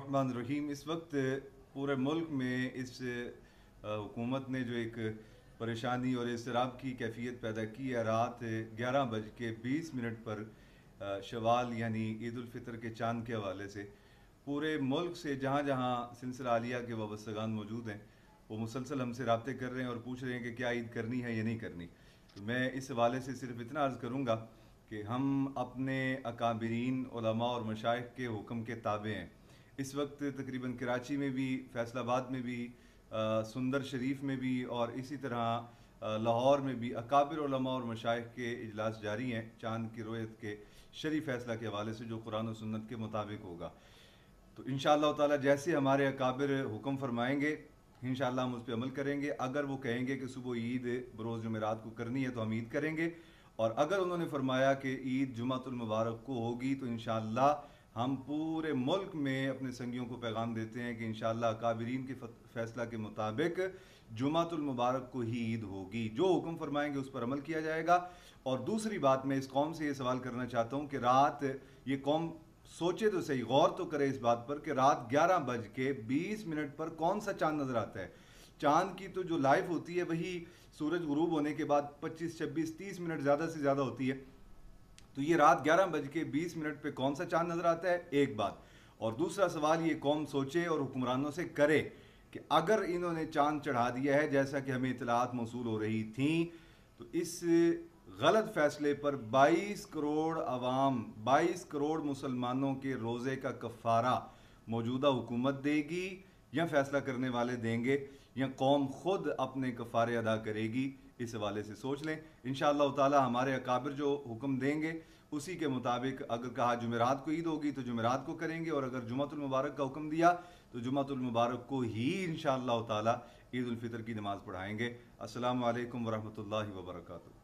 बिस्मिल्लाहिर्रहमानिर्रहीम। इस वक्त पूरे मुल्क में इस हुकूमत ने जो एक परेशानी और इसराब की कैफियत पैदा की है, रात 11:20 पर शवाल यानी ईद उल फितर के चांद के हवाले से पूरे मुल्क से जहाँ जहाँ सिलसिला आलिया के वाबस्तगान मौजूद हैं वो मुसलसल हमसे रब्ते कर रहे हैं और पूछ रहे हैं कि क्या ईद करनी है या नहीं करनी। तो मैं इस हवाले से सिर्फ इतना अर्ज़ करूँगा कि हम अपने अकाबिरीन उलमा और मशाइख के हुक्म के ताबे हैं। इस वक्त तकरीबन कराची में भी, फैसलाबाद में भी, सुंदर शरीफ में भी और इसी तरह लाहौर में भी अकाबिर उलमा और मशाइख के इजलास जारी हैं चांद की रोयत के शरई फैसला के हवाले से जो कुरान और सुन्नत के मुताबिक होगा। तो इंशाअल्लाह ताला जैसे हमारे अकाबिर हुक्म फरमाएंगे इंशाअल्लाह हम उस पर अमल करेंगे। अगर वो कहेंगे कि सुबह ईद बरोज़ जुमेरात को करनी है तो हम ईद करेंगे, और अगर उन्होंने फरमाया कि ईद जुमातुल मुबारक को होगी तो इंशाअल्लाह हम पूरे मुल्क में अपने संगियों को पैगाम देते हैं कि इंशाअल्लाह अकाबिरीन के फैसला के मुताबिक जुमातुल मुबारक को ही ईद होगी। जो हुक्म फरमाएंगे उस पर अमल किया जाएगा। और दूसरी बात, मैं इस कौम से ये सवाल करना चाहता हूँ कि रात ये कौम सोचे तो सही, गौर तो करे इस बात पर कि रात 11:20 पर कौन सा चांद नजर आता है। चांद की तो जो लाइफ होती है वही सूरज गुरूब होने के बाद 25, 26, 30 मिनट ज़्यादा से ज़्यादा होती है। तो ये रात 11:20 पे कौन सा चांद नजर आता है, एक बात। और दूसरा सवाल ये कौम सोचे और हुक्मरानों से करे कि अगर इन्होंने चांद चढ़ा दिया है जैसा कि हमें इतलात मौसूल हो रही थी, तो इस गलत फैसले पर 22 करोड़ अवाम, 22 करोड़ मुसलमानों के रोज़े का कफ़ारा मौजूदा हुकूमत देगी या फैसला करने वाले देंगे या कौम खुद अपने कफ़ारे अदा करेगी। इस हवाले से सोच लें। इंशाअल्लाह ताला हमारे अकाबिर जो हुक्म देंगे उसी के मुताबिक अगर कहा जुमेरात को ईद होगी तो जुमेरात को करेंगे, और अगर जुमातुल मुबारक का हुक्म दिया तो जुमातुल मुबारक को ही इंशाअल्लाह ताला ईद उल फितर की नमाज़ पढ़ाएंगे। अस्सलामु अलैकुम वरहमतुल्लाहि वबरकातुहू।